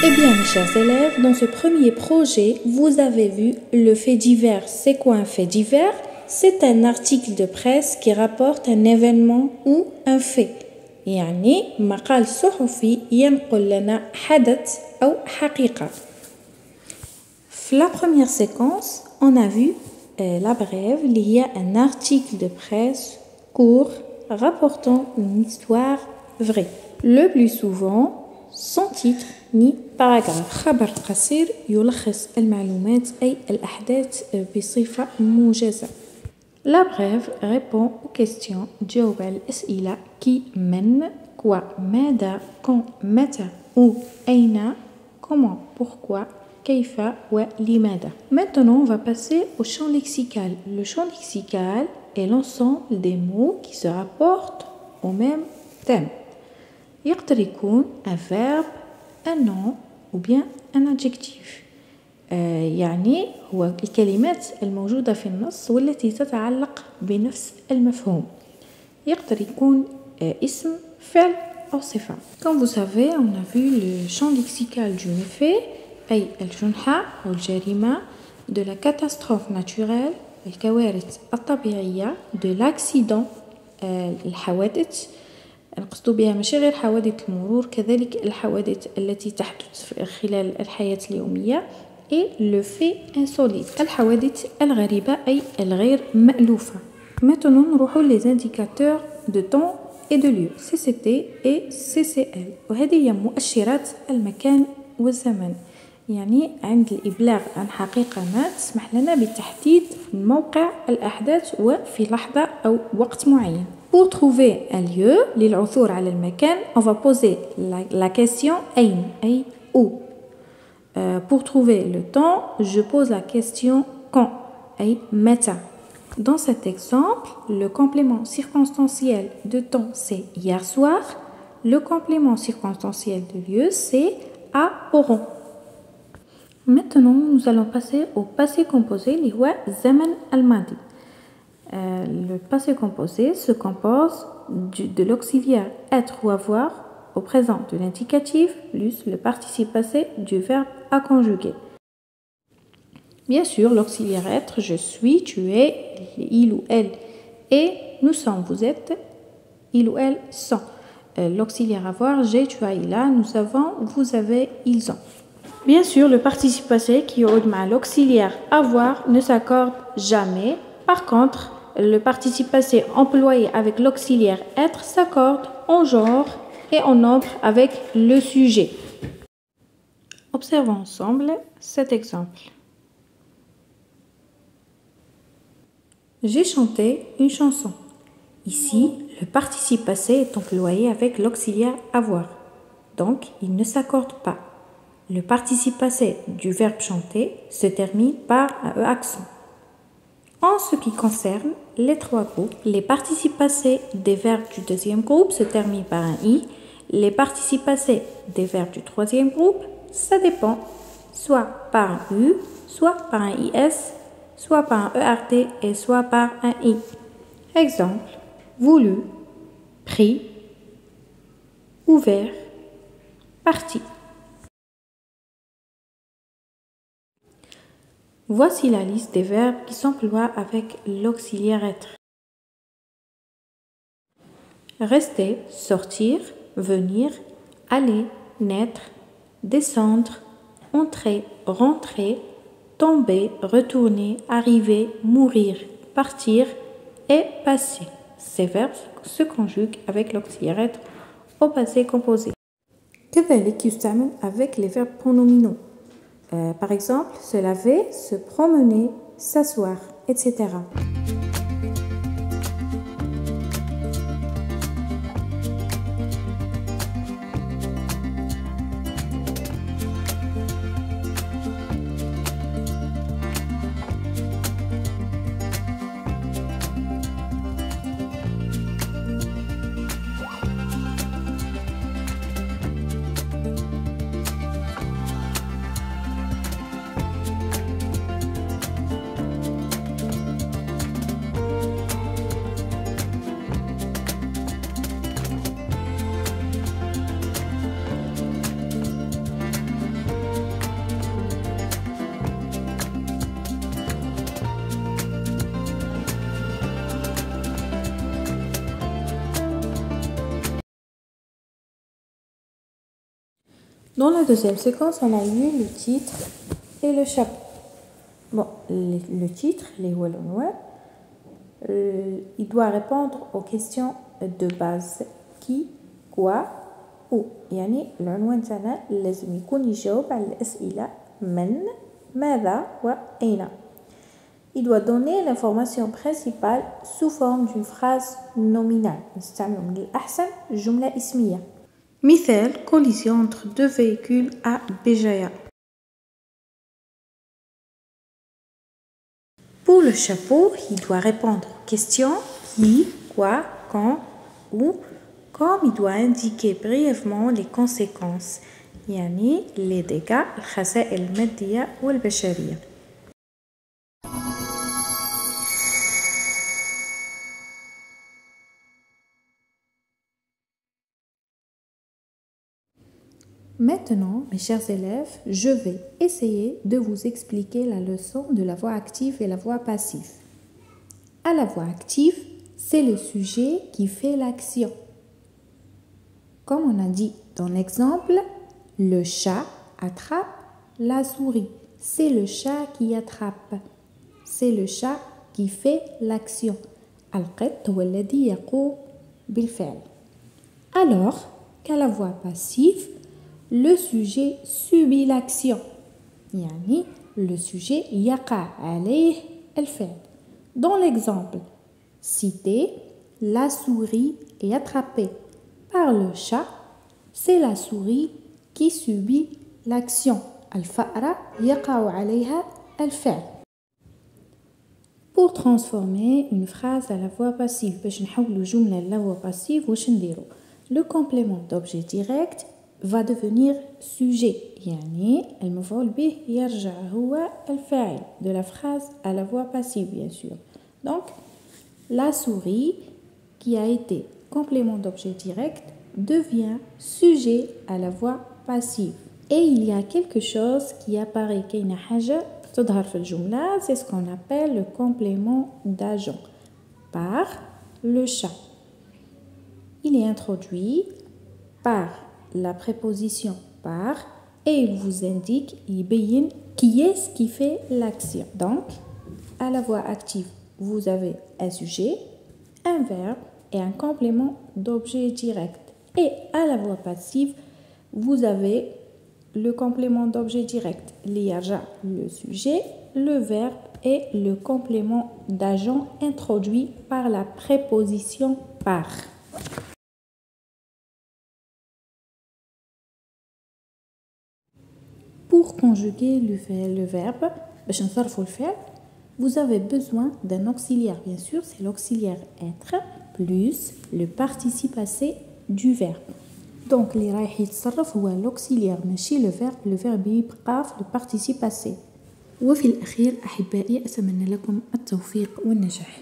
Eh bien, mes chers élèves, dans ce premier projet, vous avez vu le fait divers. C'est quoi un fait divers? C'est un article de presse qui rapporte un événement ou un fait. يعني مقال صحفي ينقل لنا حدث أو حقيقة. Dans la première séquence, on a vu la brève, il y a un article de presse court rapportant une histoire vraie. Le plus souvent, sans titre ni paragraphe. خبر قصير يلخص المعلومات أي الأحداث بصفة موجزة. La brève répond aux questions جاوب على الأسئلة qui من quoi ماذا quand متى où أين comment pourquoi كيف ولماذا. Maintenant, on va passer au champ lexical. Le champ lexical est l'ensemble des mots qui se rapportent au même thème. يقدر يكون un verbe, un nom ou bien un adjectif. يعني هو الكلمات الموجودة في النص والتي تتعلق بنفس المفهوم. يقدر يكون اسم فعل أو صفة. Comme vous savez, on a vu le champ lexical du méfait أي الجنحة أو الجريمة, de la catastrophe naturelle الكوارث الطبيعية, de l'accident الحوادث. نقصد بها ماشي غير حوادث المرور, كذلك الحوادث التي تحدث خلال الحياة اليومية. et le fait insolite الحوادث الغريبة أي الغير مألوفة. Maintenant نروحوا les indicateurs de temps et de lieu CCT et CCL, وهذه هي مؤشرات المكان والزمن. يعني عند الإبلاغ عن حقيقة ما تسمح لنا بتحديد موقع الأحداث وفي لحظة أو وقت معين. Pour trouver un lieu, للعثور على المكان, on va poser la question أين أي où. Pour trouver le temps, je pose la question quand أي متى. Dans cet exemple, le complément circonstanciel de temps c'est hier soir, le complément circonstanciel de lieu c'est à Oran. Maintenant, nous allons passer au passé composé, اللي هو زمن الماضي. Le passé composé se compose de l'auxiliaire être ou avoir au présent de l'indicatif plus le participe passé du verbe à conjuguer. Bien sûr, l'auxiliaire être, je suis, tu es, il ou elle et nous sommes, vous êtes, il ou elle sont. L'auxiliaire avoir, j'ai, tu as, il a, nous avons, vous avez, ils ont. Bien sûr, le participe passé qui est مع l'auxiliaire avoir ne s'accorde jamais. Par contre, le participe passé employé avec l'auxiliaire être s'accorde en genre et en nombre avec le sujet. Observons ensemble cet exemple. J'ai chanté une chanson. Ici, le participe passé est employé avec l'auxiliaire avoir. Donc, il ne s'accorde pas. Le participe passé du verbe chanter se termine par un E accent. En ce qui concerne les trois groupes, les participes passés des verbes du deuxième groupe se terminent par un I. Les participes passés des verbes du troisième groupe, ça dépend, soit par un U, soit par un IS, soit par un ERT et soit par un I. Exemple, voulu, pris, ouvert, parti. Voici la liste des verbes qui s'emploient avec l'auxiliaire être. Rester, sortir, venir, aller, naître, descendre, entrer, rentrer, tomber, retourner, arriver, mourir, partir et passer. Ces verbes se conjuguent avec l'auxiliaire être au passé composé. كذلك يستعمل avec les verbes pronominaux. Par exemple, se laver, se promener, s'asseoir, etc. Dans la deuxième séquence, on a eu le titre et le chapeau. Bon, le titre, il doit répondre aux questions de base qui, quoi, où. يعني العنوان تاعنا لازم يكون يجاوب على الأسئلة من, ماذا وأين. Il doit donner l'information principale sous forme d'une phrase nominale. نستعملوا من الأحسن جملة اسمية. مثال collision entre deux véhicules à Béjaïa. Pour le chapeau, il doit répondre aux questions qui, quoi, quand, où, comme il doit indiquer brièvement les conséquences, يعني les dégâts, الخسائر المادية والبشرية. Maintenant, mes chers élèves, je vais essayer de vous expliquer la leçon de la voix active et la voix passive. À la voix active, c'est le sujet qui fait l'action. Comme on a dit dans l'exemple, le chat attrape la souris. C'est le chat qui attrape. C'est le chat qui fait l'action. القط هو الذي يقوم بالفعل. Alors qu'à la voix passive, le sujet subit l'action. يعني le sujet يقع عليه الفعل. Dans l'exemple cité, la souris est attrapée par le chat. C'est la souris qui subit l'action. الفأرة يقع عليها الفعل. Pour transformer une phrase à la voix passive, باش نحولوا جملة à la voix passive واش نديرو؟ Le complément d'objet direct va devenir sujet. يعني المفعول به يرجع هو الفاعل de la phrase à la voix passive bien sûr. Donc la souris qui a été complément d'objet direct devient sujet à la voix passive. Et il y a quelque chose qui apparaît كاينة حاجة تظهر في الجملة, c'est ce qu'on appelle le complément d'agent par le chat. Il est introduit par la préposition par et il vous indique يبين qui est-ce qui fait l'action. Donc, à la voix active, vous avez un sujet, un verbe et un complément d'objet direct. Et à la voix passive, vous avez le complément d'objet direct, le sujet, le verbe et le complément d'agent introduit par la préposition par. Pour conjuguer le verbe, vous avez besoin d'un auxiliaire. Bien sûr, c'est l'auxiliaire être plus le participe passé du verbe. Donc, اللي رايح يتصرف هو l'auxiliaire ماشي le verbe يبقى في le participe passé. وفي الأخير أحبائي أتمنى لكم التوفيق والنجاح.